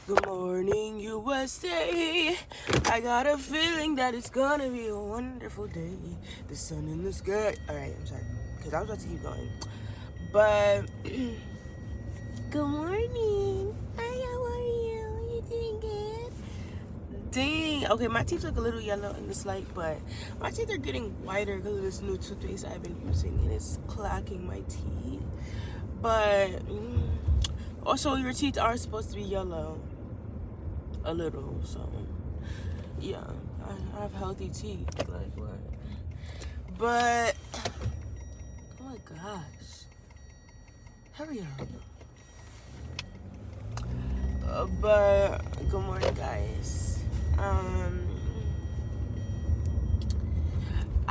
Good morning, USA. I got a feeling that it's gonna be a wonderful day. The sun in the sky. Alright, I'm sorry. Because I was about to keep going. But, good morning. Hi, how are you? You doing good? Dang. Okay, my teeth look a little yellow in this light, but my teeth are getting whiter because of this new toothpaste I've been using, and it's clacking my teeth. But, also, your teeth are supposed to be yellow. A little, so yeah, I have healthy teeth, like what? But oh my gosh, hurry up! But good morning, guys.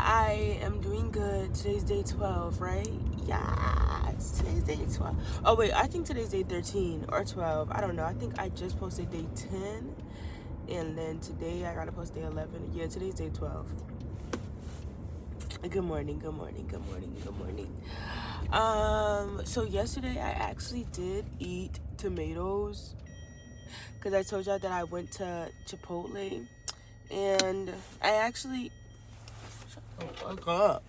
I am doing good. Today's day 12, right? Yes, today's day 12. Oh wait, I think today's day 13 or 12. I don't know. I think I just posted day 10. And then today I gotta post day 11. Yeah, today's day 12. Good morning, good morning, good morning, good morning. So yesterday I actually did eat tomatoes because I told y'all that I went to Chipotle, and I actually shut the fuck up.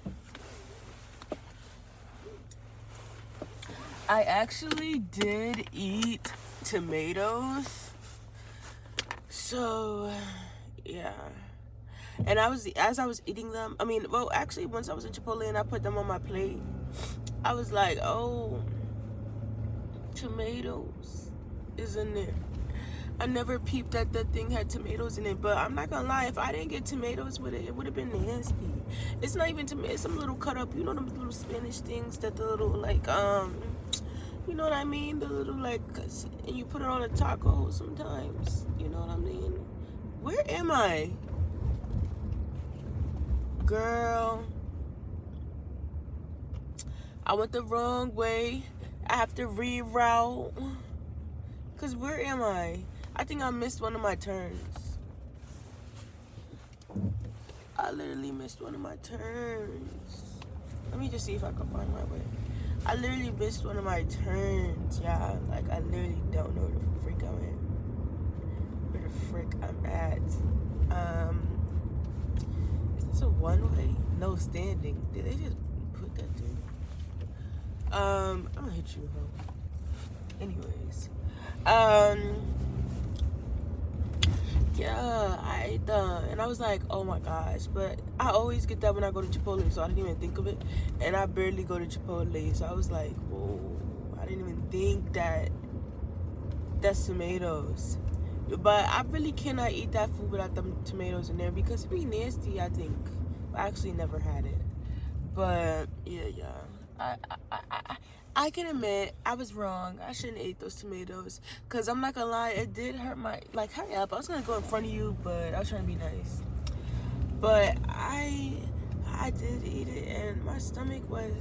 I actually did eat tomatoes. So yeah. And as I was eating them, actually, once I was in Chipotle and I put them on my plate, I was like, oh, tomatoes is in there. I never peeped that the thing had tomatoes in it, but I'm not gonna lie, if I didn't get tomatoes with it, it would have been nasty. It's not even tomato, it's some little cut up, you know, them little Spanish things that the little, like, you know what I mean? The little, like, and you put it on a taco sometimes, you know what I mean? Where am I? Girl, I went the wrong way. I have to reroute. Cause where am I? I think I missed one of my turns. I literally missed one of my turns. Let me just see if I can find my way. I literally missed one of my turns, yeah. Like, I literally don't know where the frick I'm at. Where the frick I'm at. Is this a one-way? No standing. Did they just put that through? I'm gonna hit you, huh? Anyways. Yeah, I ate them, and I was like, oh my gosh. But I always get that when I go to Chipotle, so I didn't even think of it. And I barely go to Chipotle, so I was like, whoa, I didn't even think that's tomatoes. But I really cannot eat that food without them tomatoes in there because it'd be nasty, I think. I actually never had it. But yeah. I can admit I was wrong. I shouldn't eat those tomatoes. Cause I'm not gonna lie, it did hurt my, like, hurry up. I was gonna go in front of you, but I was trying to be nice. But I did eat it, and my stomach was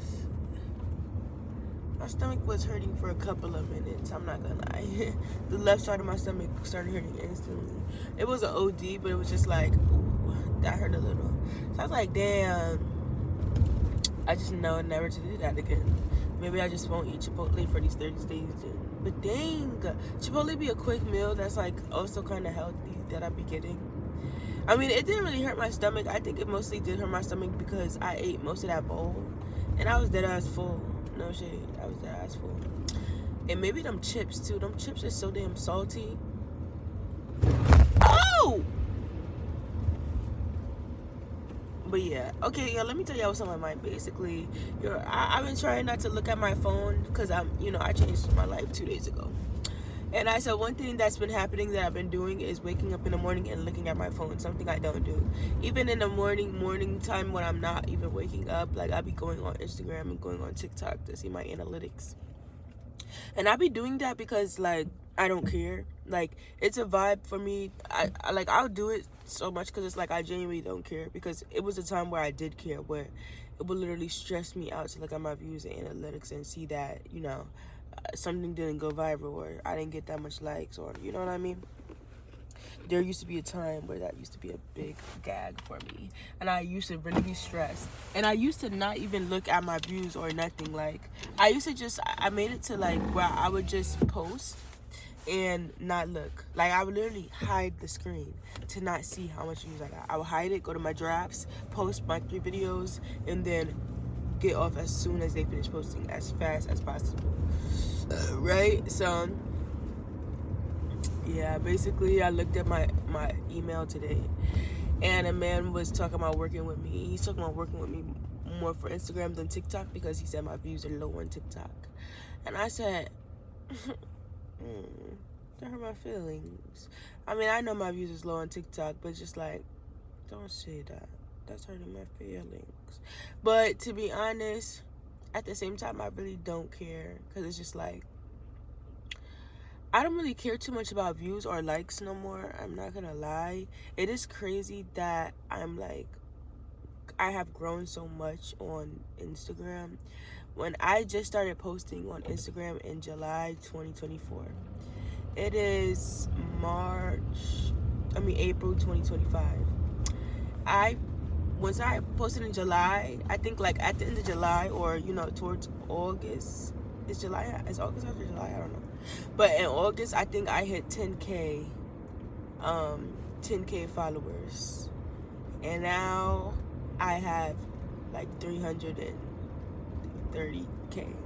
hurting for a couple of minutes. I'm not gonna lie. The left side of my stomach started hurting instantly. It was an OD, but it was just like, ooh, that hurt a little. So I was like, damn. I just know never to do that again. Maybe I just won't eat Chipotle for these 30 days. But dang, Chipotle be a quick meal that's like also kind of healthy that I be getting. I mean, it didn't really hurt my stomach. I think it mostly did hurt my stomach because I ate most of that bowl. And I was dead ass full. No shade. I was dead ass full. And maybe them chips too. Them chips are so damn salty. Oh! But yeah, okay, yeah, let me tell y'all what's on my mind. Basically, I've been trying not to look at my phone because I changed my life 2 days ago. And I said one thing that's been happening that I've been doing is waking up in the morning and looking at my phone, something I don't do. Even in the morning time when I'm not even waking up, like I'll be going on Instagram and going on TikTok to see my analytics. And I be doing that because, like, I don't care. Like, it's a vibe for me. I'll do it so much because it's like I genuinely don't care. Because it was a time where I did care, where it would literally stress me out to look at my views and analytics and see that, something didn't go viral or I didn't get that much likes, or, you know what I mean? There used to be a time where that used to be a big gag for me, and I used to really be stressed, and I used to not even look at my views or nothing. Like, I used to just, I made it to like where I would just post and not look. Like, I would literally hide the screen to not see how much views I got. I would hide it, go to my drafts, post my 3 videos, and then get off as soon as they finish posting, as fast as possible. Right? So, yeah, basically, I looked at my email today, and a man was talking about working with me. He's talking about working with me more for Instagram than TikTok because he said my views are low on TikTok. And I said, that hurt my feelings. I mean, I know my views is low on TikTok, but just like, don't say that. That's hurting my feelings. But to be honest, at the same time, I really don't care, because it's just like, I don't really care too much about views or likes no more. I'm not gonna lie. It is crazy that I have grown so much on Instagram. When I just started posting on Instagram in July 2024, it is April 2025. Once I posted in July, I think like at the end of July, or towards August. Is August after July? I don't know. But in August, I think I hit 10K followers. And now I have like 330K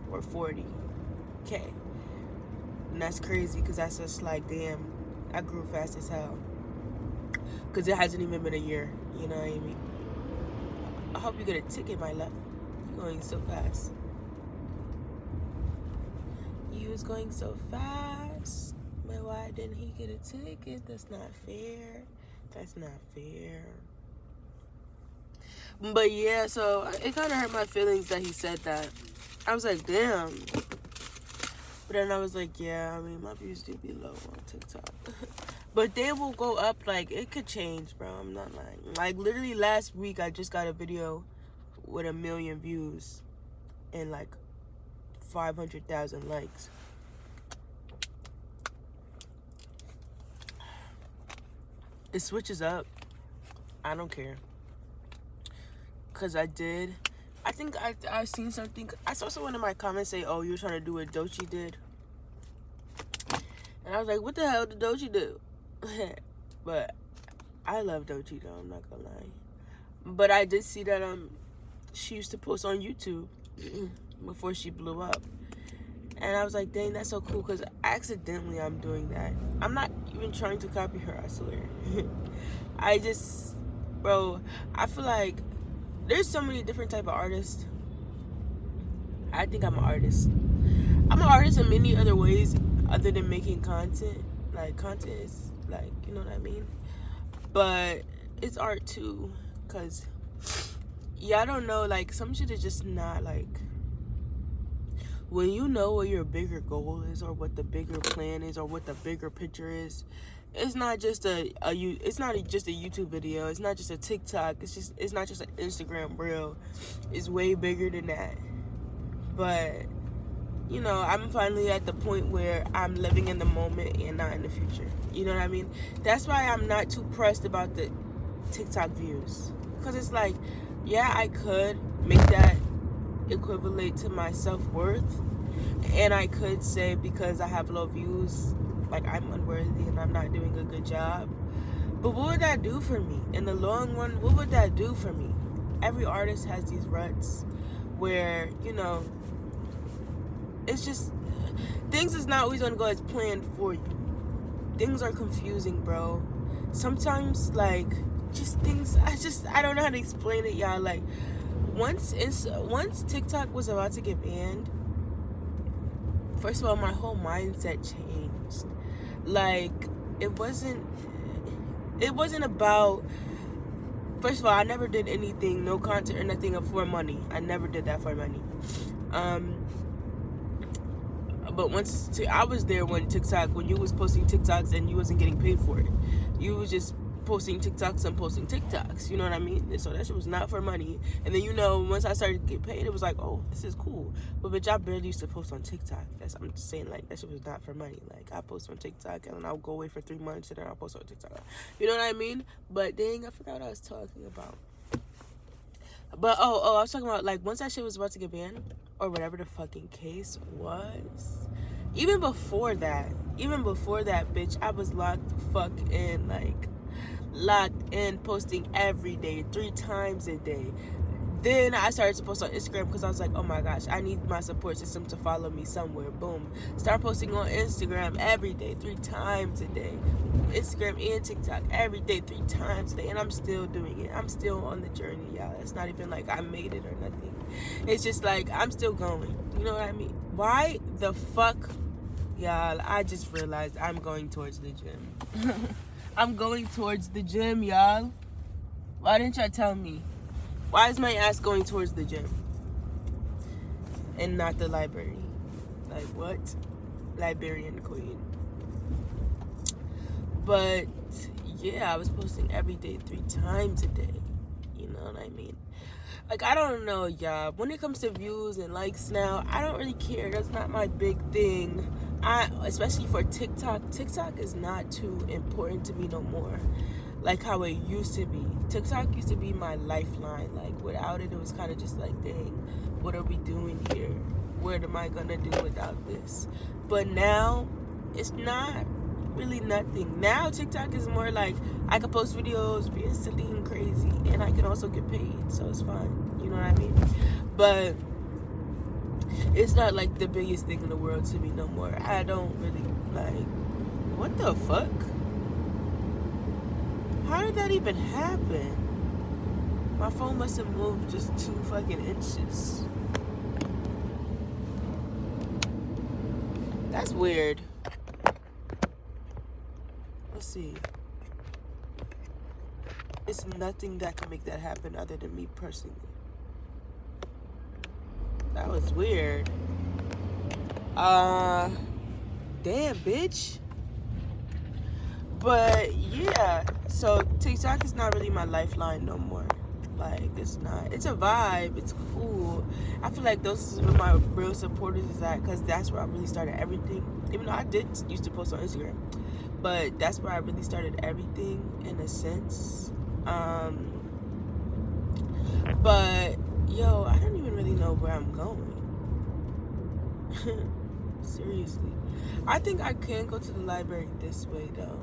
or 40K. And that's crazy, because that's just like, damn, I grew fast as hell. Because it hasn't even been a year, you know what I mean? I hope you get a ticket, my love. You're going so fast. You was going so fast. But why didn't he get a ticket? That's not fair. That's not fair. But yeah, so it kind of hurt my feelings that he said that. I was like, damn. But then I was like, yeah, I mean, my views do be low on TikTok. But they will go up. Like, it could change, bro. I'm not lying. Like, literally last week, I just got a video with 1 million views and like 500,000 likes. It switches up. I don't care. Because I think I've seen something. I saw someone in my comments say, oh, you're trying to do what Doechii did. And I was like, what the hell did Doechii do? But I love Doechii, though. I'm not going to lie. But I did see that she used to post on YouTube before she blew up. And I was like, dang, that's so cool, because accidentally I'm doing that. I'm not even trying to copy her, I swear. Bro, I feel like there's so many different type of artists. I think I'm an artist. I'm an artist in many other ways other than making content. Like, content is, like, you know what I mean? But it's art, too, because, yeah, I don't know, like, some shit is just not, like, when you know what your bigger goal is, or what the bigger plan is, or what the bigger picture is, it's not just it's not just a YouTube video. It's not just a TikTok. It's not just an Instagram reel. It's way bigger than that. But I'm finally at the point where I'm living in the moment and not in the future. You know what I mean? That's why I'm not too pressed about the TikTok views, because it's like, yeah, I could make that equivalent to my self-worth, and I could say because I have low views, like, I'm unworthy and I'm not doing a good job. But what would that do for me in the long run? What would that do for me? Every artist has these ruts where it's just, things is not always gonna go as planned for you. Things are confusing, bro. Sometimes, like, just things, I don't know how to explain it, y'all. Like, once TikTok was about to get banned, first of all, my whole mindset changed. Like, it wasn't about, first of all, I never did anything, no content or nothing for money. I never did that for money. But once I was there when you was posting TikToks and you wasn't getting paid for it. You was just posting TikToks and posting TikToks, you know what I mean? And so that shit was not for money. And then, once I started to get paid, it was like, oh, this is cool. But bitch, I barely used to post on TikTok. I'm just saying, like, that shit was not for money. Like, I post on TikTok and then I'll go away for 3 months and then I'll post on TikTok. You know what I mean? But dang, I forgot what I was talking about. But I was talking about, like, once that shit was about to get banned, or whatever the fucking case was, even before that, even before that, bitch, I was locked in posting every day, 3 times a day. Then I started to post on Instagram because I was like, oh my gosh, I need my support system to follow me somewhere. Boom. Start posting on Instagram every day, 3 times a day. Instagram and TikTok every day, 3 times a day. And I'm still doing it. I'm still on the journey, y'all. It's not even like I made it or nothing. It's just like I'm still going. You know what I mean? Why the fuck, y'all? I just realized I'm going towards the gym. I'm going towards the gym, y'all. Why didn't y'all tell me? Why is my ass going towards the gym and not the library? Like, what? Librarian queen. But, yeah, I was posting every day, 3 times a day. You know what I mean? Like, I don't know, y'all. When it comes to views and likes now, I don't really care. That's not my big thing. Especially for TikTok. TikTok is not too important to me no more. Like how it used to be. TikTok used to be my lifeline. Like without it, it was kind of just like, dang, what are we doing here? What am I gonna do without this? But now, it's not really nothing. Now TikTok is more like I can post videos, being silly and crazy, and I can also get paid, so it's fine. You know what I mean? But it's not like the biggest thing in the world to me no more. I don't really like. What the fuck? How did that even happen? My phone must have moved just 2 fucking inches. That's weird. Let's see. It's nothing that can make that happen other than me personally. That was weird. Damn, bitch. But yeah, so TikTok is not really my lifeline no more. Like, it's not. It's a vibe. It's cool. I feel like those is where my real supporters is at, because that's where I really started everything. Even though I did used to post on Instagram, but that's where I really started everything in a sense. But yo, I don't even really know where I'm going. Seriously, I think I can go to the library this way though.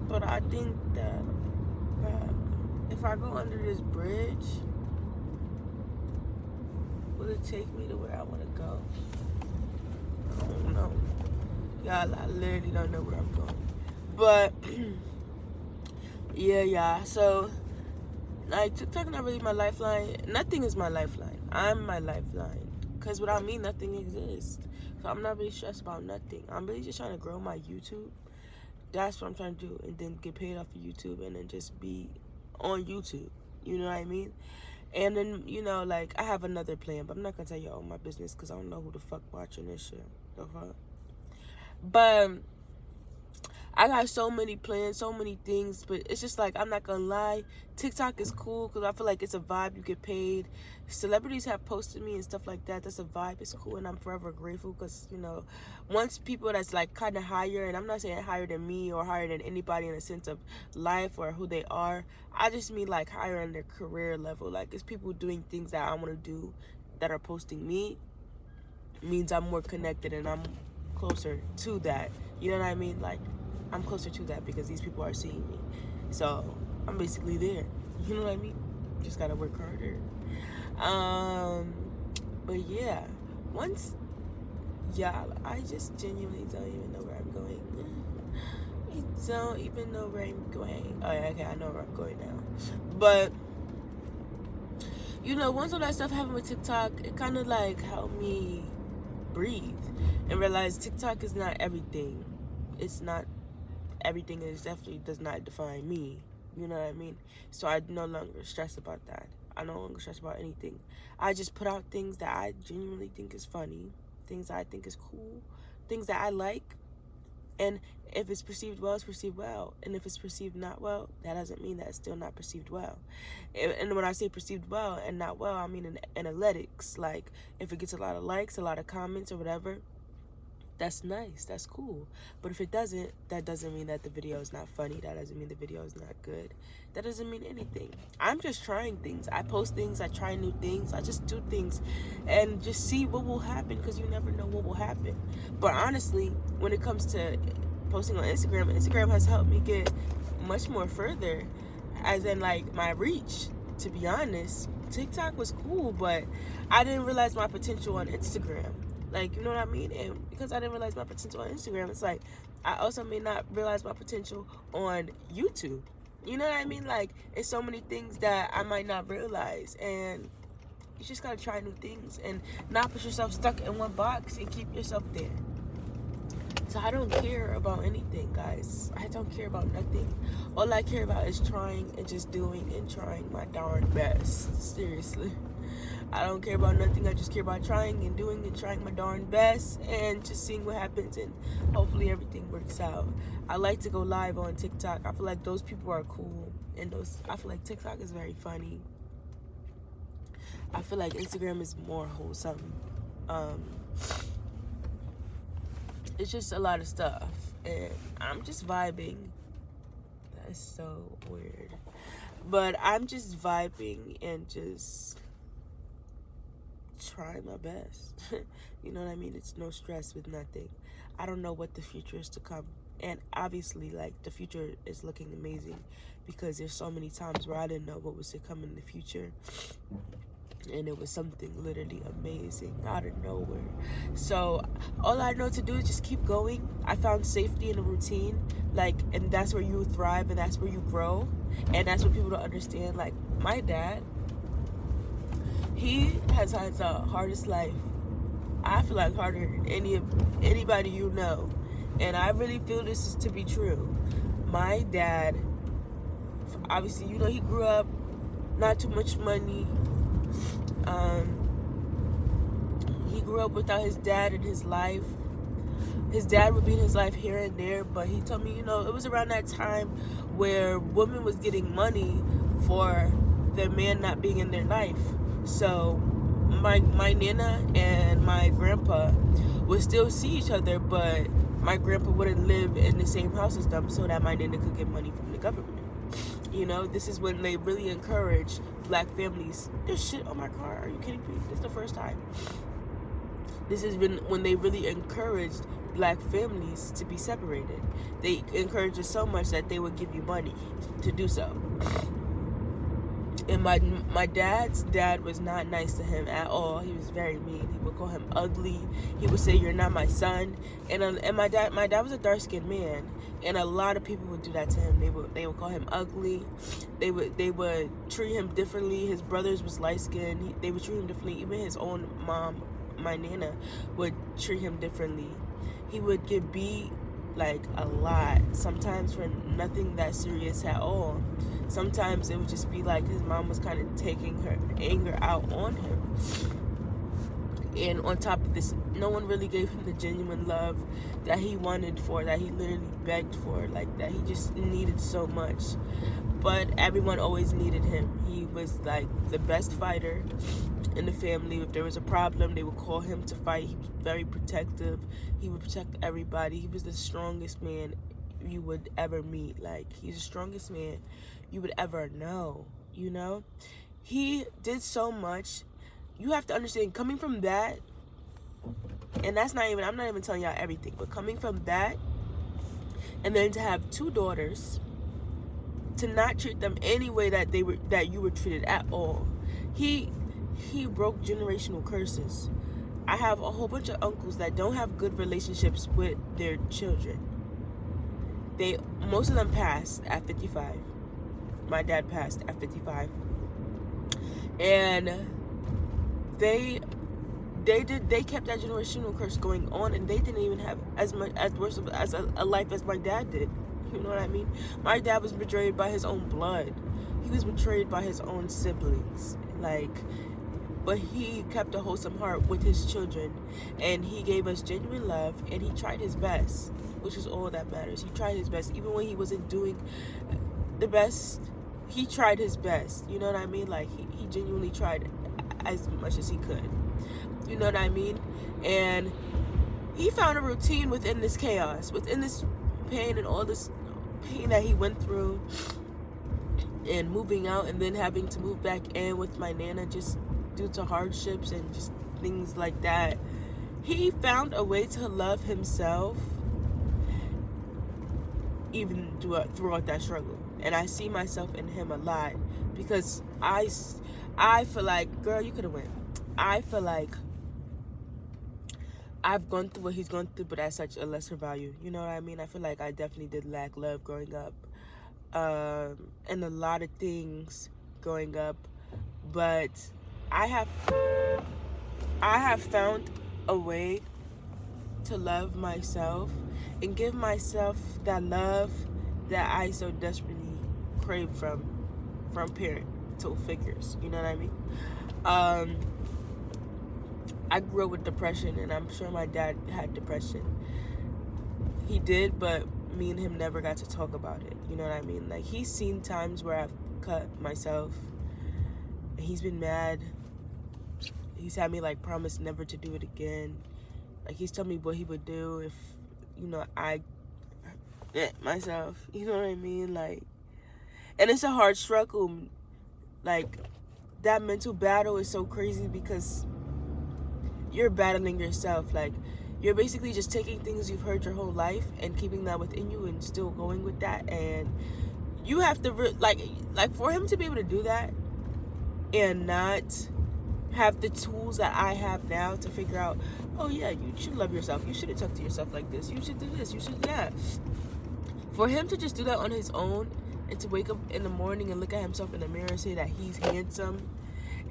But I think that if I go under this bridge, will it take me to where I want to go? I don't know. Y'all, I literally don't know where I'm going. But, yeah. So, like, TikTok not really my lifeline. Nothing is my lifeline. I'm my lifeline. Because without me, nothing exists. So I'm not really stressed about nothing. I'm really just trying to grow my YouTube. That's what I'm trying to do, and then get paid off of YouTube, and then just be on YouTube. You know what I mean? And then, you know, like, I have another plan, but I'm not gonna tell you all my business because I don't know who the fuck watching this shit. The fuck? But I got so many plans, so many things, but it's just like, I'm not gonna lie, TikTok is cool because I feel like it's a vibe. You get paid. Celebrities have posted me and stuff like that. That's a vibe. It's cool, and I'm forever grateful because, you know, once people that's like kind of higher, and I'm not saying higher than me or higher than anybody in a sense of life or who they are, I just mean like higher in their career level. Like, it's people doing things that I want to do that are posting me, means I'm more connected and I'm closer to that. You know what I mean? Like, I'm closer to that because these people are seeing me. So I'm basically there. You know what I mean? Just gotta work harder. But yeah, I just genuinely don't even know where I'm going. I don't even know where I'm going. Oh yeah, okay, I know where I'm going now. But you know, once all that stuff happened with TikTok, it kind of like helped me breathe and realize TikTok is not everything. It's not everything, and it definitely does not define me. You know what I mean? So I no longer stress about that. I no longer stress about anything. I just put out things that I genuinely think is funny, things that I think is cool, things that I like. And if it's perceived well, it's perceived well. And if it's perceived not well, that doesn't mean that it's still not perceived well. And when I say perceived well and not well, I mean in analytics. Like, if it gets a lot of likes, a lot of comments or whatever, that's nice, that's cool. But if it doesn't, that doesn't mean that the video is not funny, that doesn't mean the video is not good, that doesn't mean anything. I'm just trying things. I post things, I try new things, I just do things and just see what will happen, because you never know what will happen. But honestly, when it comes to posting on Instagram has helped me get much more further, as in like my reach. To be honest, TikTok was cool, but I didn't realize my potential on Instagram. Like, you know what I mean? And because I didn't realize my potential on Instagram, it's like I also may not realize my potential on YouTube. You know what I mean? Like, it's so many things that I might not realize, and you just gotta try new things and not put yourself stuck in one box and keep yourself there. So I don't care about anything, guys. I don't care about nothing. All I care about is trying and just doing and trying my darn best. Seriously. I don't care about nothing. I just care about trying and doing and trying my darn best and just seeing what happens, and hopefully everything works out. I like to go live on TikTok. I feel like those people are cool, and I feel like TikTok is very funny. I feel like Instagram is more wholesome. It's just a lot of stuff, and I'm just vibing. That's so weird, but I'm just vibing and just trying my best. You know what I mean? It's no stress with nothing. I don't know what the future is to come, and obviously, like, the future is looking amazing, because there's so many times where I didn't know what was to come in the future, and it was something literally amazing out of nowhere. So all I know to do is just keep going. I found safety in a routine, like, and that's where you thrive, and that's where you grow, and that's what people don't understand. Like, my dad, he has had the hardest life. I feel like harder than anybody you know, and I really feel this is to be true. My dad, obviously, you know, he grew up not too much money. He grew up without his dad in his life. His dad would be in his life here and there, but he told me, you know, it was around that time where women was getting money for their man not being in their life. So my nana and my grandpa would still see each other, but my grandpa wouldn't live in the same house as them, so that my nana could get money from the government. You know, this is when they really encourage black families. There's shit on my car. Are you kidding me? This is the first time. This has been when they really encouraged black families to be separated. They encouraged it so much that they would give you money to do so. And my dad's dad was not nice to him at all. He was very mean. He would call him ugly. He would say, "You're not my son." And my dad was a dark-skinned man, and a lot of people would do that to him. They would call him ugly. They would treat him differently. His brothers was light-skinned. They would treat him differently. Even his own mom, my nana, would treat him differently. He would get beat like a lot, sometimes for nothing that serious at all. Sometimes it would just be like his mom was kind of taking her anger out on him. And on top of this, no one really gave him the genuine love that he wanted for, that he literally begged for, like, that he just needed so much. But everyone always needed him. He was like the best fighter in the family. If there was a problem, they would call him to fight. He was very protective. He would protect everybody. He was the strongest man you would ever meet. Like, he's the strongest man you would ever know, you know? He did so much. You have to understand, coming from that, and I'm not even telling y'all everything, but coming from that, and then to have 2 daughters, to not treat them any way that you were treated at all. He broke generational curses. I have a whole bunch of uncles that don't have good relationships with their children. Most of them passed at 55. My dad passed at 55. And they kept that generational curse going on, and they didn't even have as worse as a life as my dad did. You know what I mean? My dad was betrayed by his own blood. He was betrayed by his own siblings. But he kept a wholesome heart with his children, and he gave us genuine love, and he tried his best, which is all that matters. He tried his best. Even when he wasn't doing the best, he tried his best. You know what I mean? Like, he genuinely tried as much as he could. You know what I mean? And he found a routine within this chaos, within this pain and all this pain that he went through, and moving out and then having to move back in with my nana just due to hardships and just things like that. He found a way to love himself even throughout that struggle. And I see myself in him a lot, because I feel like, girl, you could have went. I feel like I've gone through what he's gone through, but at such a lesser value. You know what I mean? I feel like I definitely did lack love growing up, and a lot of things growing up. But I have found a way to love myself and give myself that love that I so desperately crave from parental figures. You know what I mean? I grew up with depression, and I'm sure my dad had depression. He did, but me and him never got to talk about it. You know what I mean? Like, he's seen times where I've cut myself, and he's been mad. He's had me, like, promise never to do it again. Like, he's told me what he would do if, you know, I hit myself. You know what I mean? Like, and it's a hard struggle. Like, that mental battle is so crazy, because you're battling yourself. Like, you're basically just taking things you've heard your whole life and keeping that within you and still going with that. And you have to like for him to be able to do that and not have the tools that I have now to figure out, oh yeah, you should love yourself, you shouldn't talk to yourself like this, you should do this, you should do that. For him to just do that on his own, and to wake up in the morning and look at himself in the mirror and say that he's handsome,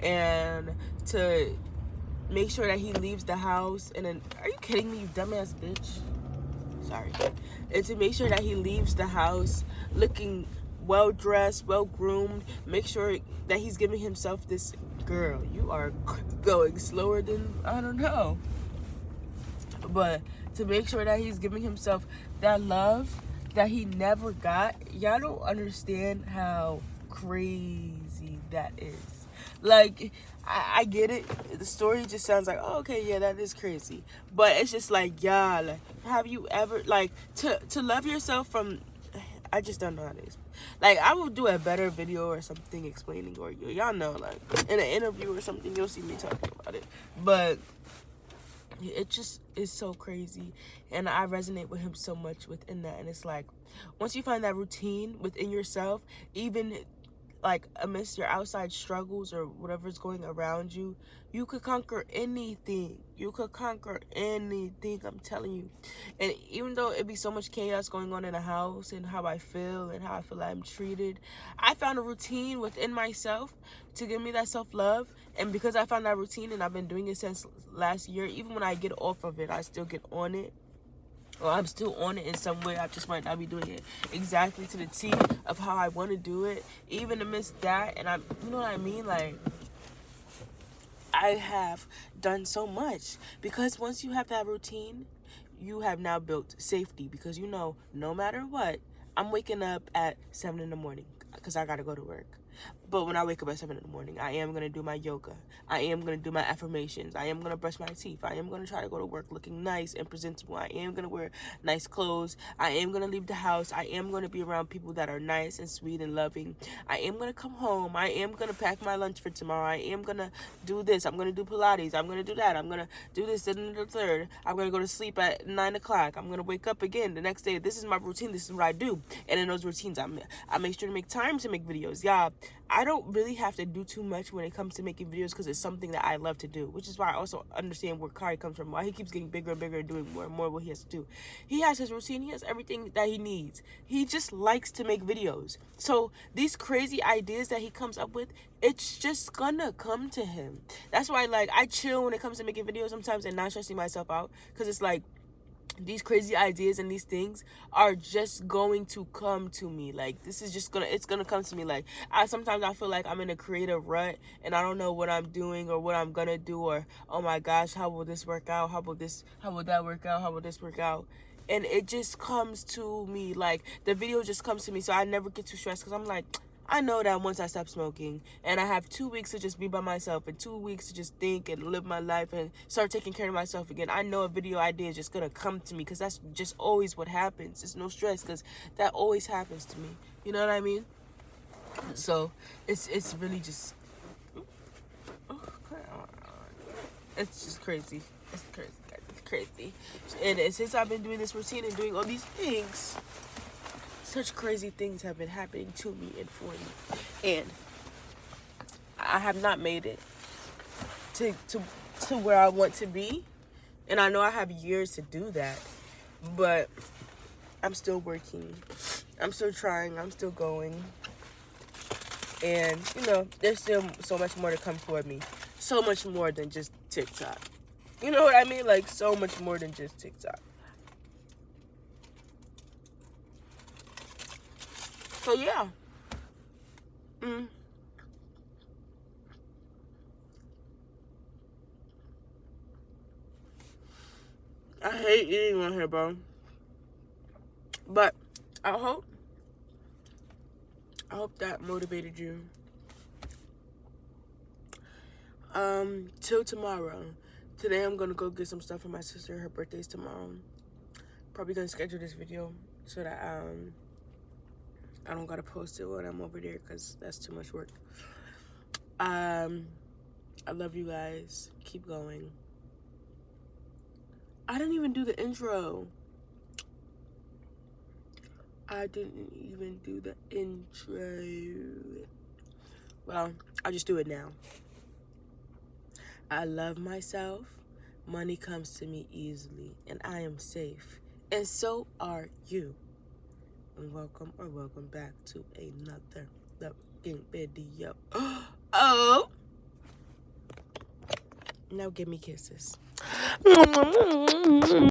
and to make sure that he leaves the house, and then, are you kidding me, you dumbass bitch? Sorry. And to make sure that he leaves the house looking well dressed, well groomed, make sure that he's giving himself this, girl, you are going slower than, I don't know. But to make sure that he's giving himself that love that he never got, y'all don't understand how crazy that is. Like, I get it. The story just sounds like, oh, okay, yeah, that is crazy. But it's just like, y'all, like, have you ever, like, to love yourself from, I just don't know how it is. Like, I will do a better video or something explaining, or y'all know, like, in an interview or something, you'll see me talking about it. But it just is so crazy, and I resonate with him so much within that. And it's like, once you find that routine within yourself, even like amidst your outside struggles or whatever's going around you, you could conquer anything. You could conquer anything, I'm telling you. And even though it be so much chaos going on in the house, and how I feel and how I feel like I'm treated, I found a routine within myself to give me that self-love. And because I found that routine, and I've been doing it since last year, even when I get off of it, I still get on it. Well, I'm still on it in some way. I just might not be doing it exactly to the T of how I want to do it, even amidst that. And you know what I mean? Like, I have done so much, because once you have that routine, you have now built safety, because you know, no matter what, I'm waking up at 7 in the morning because I got to go to work. But when I wake up at 7 in the morning, I am going to do my yoga. I am going to do my affirmations. I am going to brush my teeth. I am going to try to go to work looking nice and presentable. I am going to wear nice clothes. I am going to leave the house. I am going to be around people that are nice and sweet and loving. I am going to come home. I am going to pack my lunch for tomorrow. I am going to do this. I'm going to do Pilates. I'm going to do that. I'm going to do this, and the third. I'm going to go to sleep at 9 o'clock. I'm going to wake up again the next day. This is my routine. This is what I do. And in those routines, I make sure to make time to make videos. Yeah, I don't really have to do too much when it comes to making videos, because it's something that I love to do, which is why I also understand where Kari comes from, why he keeps getting bigger and bigger and doing more and more what he has to do. He has his routine. He has everything that he needs. He just likes to make videos. So these crazy ideas that he comes up with, it's just gonna come to him. That's why, like, I chill when it comes to making videos sometimes and not stressing myself out, because it's like, these crazy ideas and these things are just going to come to me. Like, this is just it's gonna come to me. Like, sometimes I feel like I'm in a creative rut and I don't know what I'm doing or what I'm gonna do, or, oh my gosh, how will this work out? How will that work out? How will this work out? And it just comes to me. Like, the video just comes to me, so I never get too stressed, because I'm like, I know that once I stop smoking and I have 2 weeks to just be by myself and 2 weeks to just think and live my life and start taking care of myself again, I know a video idea is just going to come to me, because that's just always what happens. It's no stress, because that always happens to me. You know what I mean? So it's really just, it's just crazy. It's crazy, guys. It's crazy. And since I've been doing this routine and doing all these things, such crazy things have been happening to me and for me. And I have not made it to where I want to be. And I know I have years to do that. But I'm still working. I'm still trying. I'm still going. And, you know, there's still so much more to come for me. So much more than just TikTok. You know what I mean? Like, so much more than just TikTok. So, yeah. I hate eating on here, bro. But I hope that motivated you. Till tomorrow. Today I'm gonna go get some stuff for my sister. Her birthday's tomorrow. Probably gonna schedule this video so that I don't gotta post it when I'm over there, because that's too much work. I love you guys. Keep going. I didn't even do the intro. I didn't even do the intro. Well, I'll just do it now. I love myself. Money comes to me easily, and I am safe. And so are you. And welcome back to another fucking video. Oh! Now give me kisses.